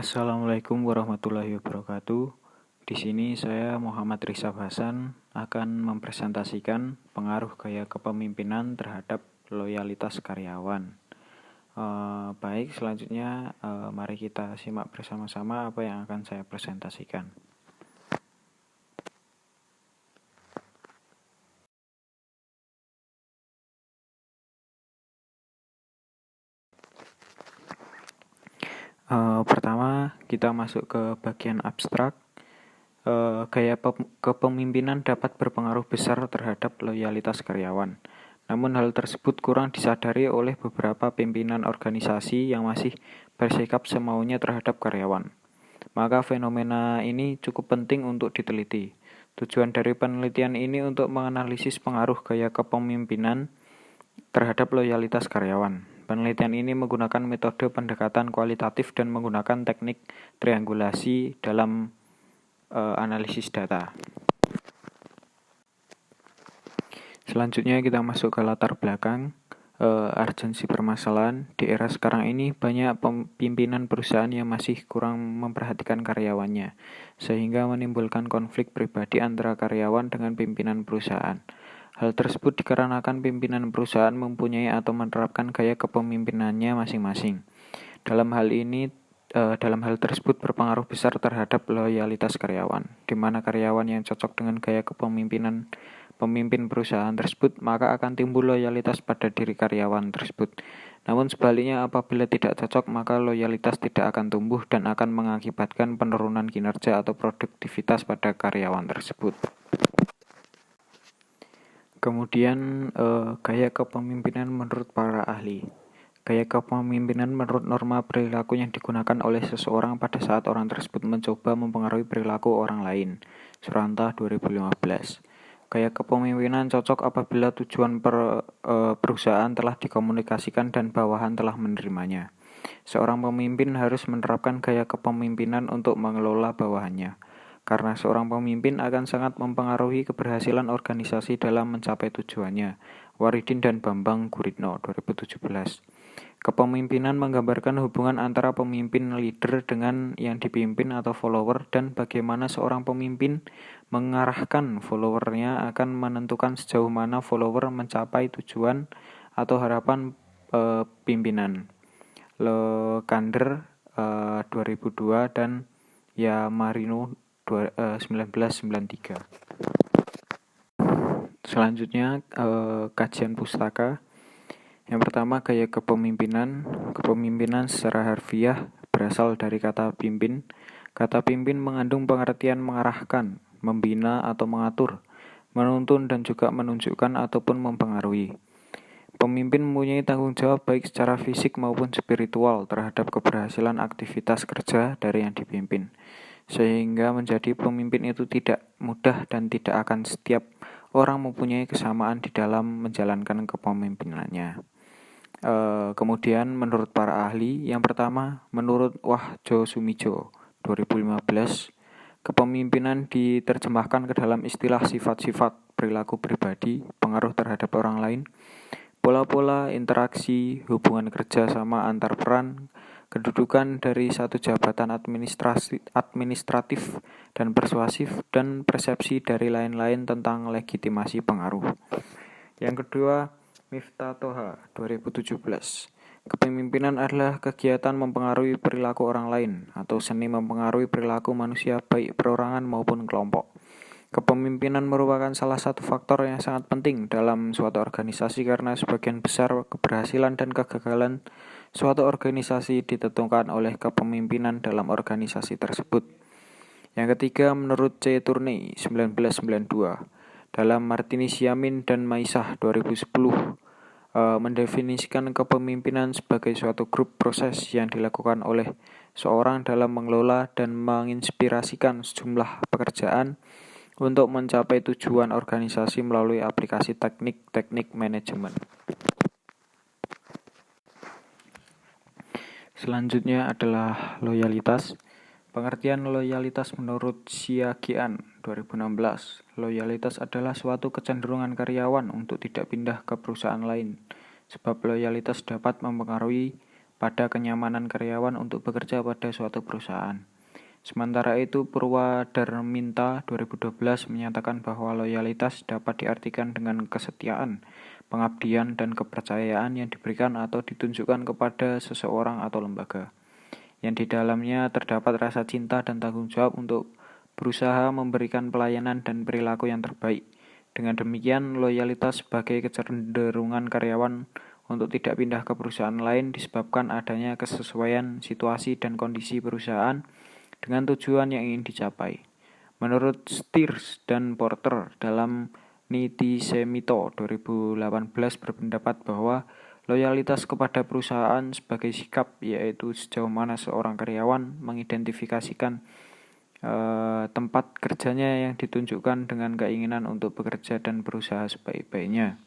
Assalamualaikum warahmatullahi wabarakatuh. Di sini saya Muhammad Rizal Hasan akan mempresentasikan pengaruh gaya kepemimpinan terhadap loyalitas karyawan. Baik, selanjutnya mari kita simak bersama-sama apa yang akan saya presentasikan. Pertama, kita masuk ke bagian abstrak. Gaya kepemimpinan dapat berpengaruh besar terhadap loyalitas karyawan. Namun hal tersebut kurang disadari oleh beberapa pimpinan organisasi yang masih bersikap semaunya terhadap karyawan. Maka fenomena ini cukup penting untuk diteliti. Tujuan dari penelitian ini untuk menganalisis pengaruh gaya kepemimpinan terhadap loyalitas karyawan. Penelitian ini menggunakan metode pendekatan kualitatif dan menggunakan teknik triangulasi dalam analisis data. Selanjutnya kita masuk ke latar belakang urgensi permasalahan. Di era sekarang ini banyak pimpinan perusahaan yang masih kurang memperhatikan karyawannya, sehingga menimbulkan konflik pribadi antara karyawan dengan pimpinan perusahaan. Hal tersebut dikarenakan pimpinan perusahaan mempunyai atau menerapkan gaya kepemimpinannya masing-masing. Dalam hal tersebut berpengaruh besar terhadap loyalitas karyawan, di mana karyawan yang cocok dengan gaya kepemimpinan pemimpin perusahaan tersebut, maka akan timbul loyalitas pada diri karyawan tersebut. Namun sebaliknya, apabila tidak cocok, maka loyalitas tidak akan tumbuh dan akan mengakibatkan penurunan kinerja atau produktivitas pada karyawan tersebut. Kemudian, gaya kepemimpinan menurut para ahli. Gaya kepemimpinan menurut norma perilaku yang digunakan oleh seseorang pada saat orang tersebut mencoba mempengaruhi perilaku orang lain. Suranta 2015. Gaya kepemimpinan cocok apabila tujuan perusahaan telah dikomunikasikan dan bawahan telah menerimanya. Seorang pemimpin harus menerapkan gaya kepemimpinan untuk mengelola bawahannya, karena seorang pemimpin akan sangat mempengaruhi keberhasilan organisasi dalam mencapai tujuannya. Waridin dan Bambang Guritno 2017. Kepemimpinan menggambarkan hubungan antara pemimpin leader dengan yang dipimpin atau follower, dan bagaimana seorang pemimpin mengarahkan followernya akan menentukan sejauh mana follower mencapai tujuan atau harapan pimpinan. Lekander 2002 dan Yamarino 1993. Selanjutnya kajian pustaka. Yang pertama, gaya kepemimpinan. Kepemimpinan secara harfiah berasal dari kata pimpin. Kata pimpin mengandung pengertian mengarahkan, membina atau mengatur, menuntun dan juga menunjukkan ataupun mempengaruhi. Pemimpin mempunyai tanggung jawab baik secara fisik maupun spiritual terhadap keberhasilan aktivitas kerja dari yang dipimpin. Sehingga menjadi pemimpin itu tidak mudah dan tidak akan setiap orang mempunyai kesamaan di dalam menjalankan kepemimpinannya. Kemudian menurut para ahli, yang pertama menurut Wahjo Sumijo 2015, kepemimpinan diterjemahkan ke dalam istilah sifat-sifat perilaku pribadi, pengaruh terhadap orang lain, pola-pola interaksi, hubungan kerja sama antar peran, kedudukan dari satu jabatan administratif dan persuasif, dan persepsi dari lain-lain tentang legitimasi pengaruh. Yang kedua, Miftah Toha 2017. Kepemimpinan adalah kegiatan mempengaruhi perilaku orang lain atau seni mempengaruhi perilaku manusia baik perorangan maupun kelompok. Kepemimpinan merupakan salah satu faktor yang sangat penting dalam suatu organisasi karena sebagian besar keberhasilan dan kegagalan suatu organisasi ditentukan oleh kepemimpinan dalam organisasi tersebut. Yang ketiga, menurut C. Tourney 1992, dalam Martinus Yamin dan Maisah 2010, mendefinisikan kepemimpinan sebagai suatu grup proses yang dilakukan oleh seorang dalam mengelola dan menginspirasikan sejumlah pekerjaan untuk mencapai tujuan organisasi melalui aplikasi teknik-teknik manajemen. Selanjutnya adalah loyalitas. Pengertian loyalitas menurut Xia Gian 2016. Loyalitas adalah suatu kecenderungan karyawan untuk tidak pindah ke perusahaan lain, sebab loyalitas dapat mempengaruhi pada kenyamanan karyawan untuk bekerja pada suatu perusahaan. Sementara itu, Purwadarminta 2012 menyatakan bahwa loyalitas dapat diartikan dengan kesetiaan, pengabdian, dan kepercayaan yang diberikan atau ditunjukkan kepada seseorang atau lembaga, yang di dalamnya terdapat rasa cinta dan tanggung jawab untuk berusaha memberikan pelayanan dan perilaku yang terbaik. Dengan demikian, loyalitas sebagai kecenderungan karyawan untuk tidak pindah ke perusahaan lain disebabkan adanya kesesuaian situasi dan kondisi perusahaan dengan tujuan yang ingin dicapai. Menurut Steers dan Porter dalam Niti Semito 2018 berpendapat bahwa loyalitas kepada perusahaan sebagai sikap, yaitu sejauh mana seorang karyawan mengidentifikasikan tempat kerjanya yang ditunjukkan dengan keinginan untuk bekerja dan berusaha sebaik-baiknya.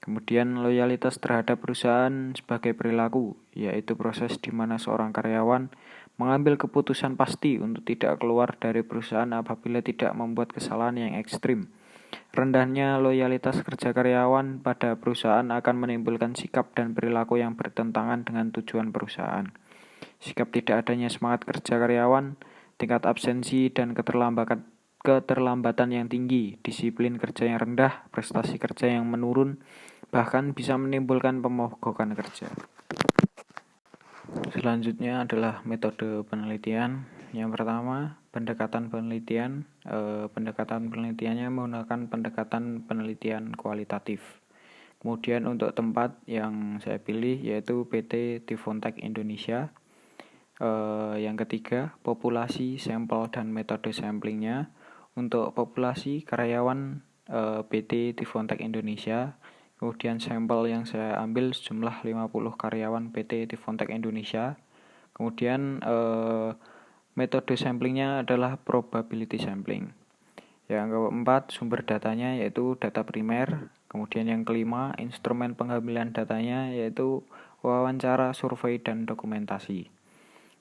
Kemudian loyalitas terhadap perusahaan sebagai perilaku, yaitu proses di mana seorang karyawan mengambil keputusan pasti untuk tidak keluar dari perusahaan apabila tidak membuat kesalahan yang ekstrim. Rendahnya loyalitas kerja karyawan pada perusahaan akan menimbulkan sikap dan perilaku yang bertentangan dengan tujuan perusahaan. Sikap tidak adanya semangat kerja karyawan, tingkat absensi dan keterlambatan yang tinggi, disiplin kerja yang rendah, prestasi kerja yang menurun, bahkan bisa menimbulkan pemogokan kerja. Selanjutnya adalah metode penelitian. Yang pertama, pendekatan penelitian. Pendekatan penelitiannya menggunakan pendekatan penelitian kualitatif. Kemudian untuk tempat yang saya pilih yaitu PT Tivontek Indonesia. Yang ketiga, populasi, sampel, dan metode samplingnya. Untuk populasi karyawan PT Tivontek Indonesia, kemudian sampel yang saya ambil sejumlah 50 karyawan PT Tivontek Indonesia. Kemudian metode samplingnya adalah probability sampling. Yang keempat, sumber datanya yaitu data primer. Kemudian yang kelima, instrumen pengambilan datanya yaitu wawancara, survei, dan dokumentasi.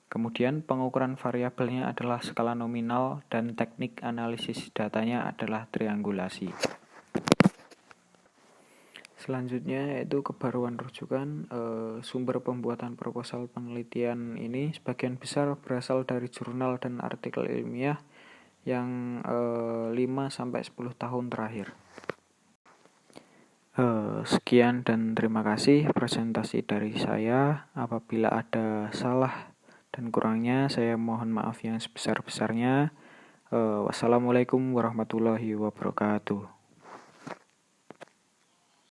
Kemudian pengukuran variabelnya adalah skala nominal dan teknik analisis datanya adalah triangulasi. Selanjutnya yaitu kebaruan rujukan. Sumber pembuatan proposal penelitian ini sebagian besar berasal dari jurnal dan artikel ilmiah yang 5-10 tahun terakhir. Sekian dan terima kasih presentasi dari saya. Apabila ada salah dan kurangnya, saya mohon maaf yang sebesar-besarnya. Wassalamualaikum warahmatullahi wabarakatuh.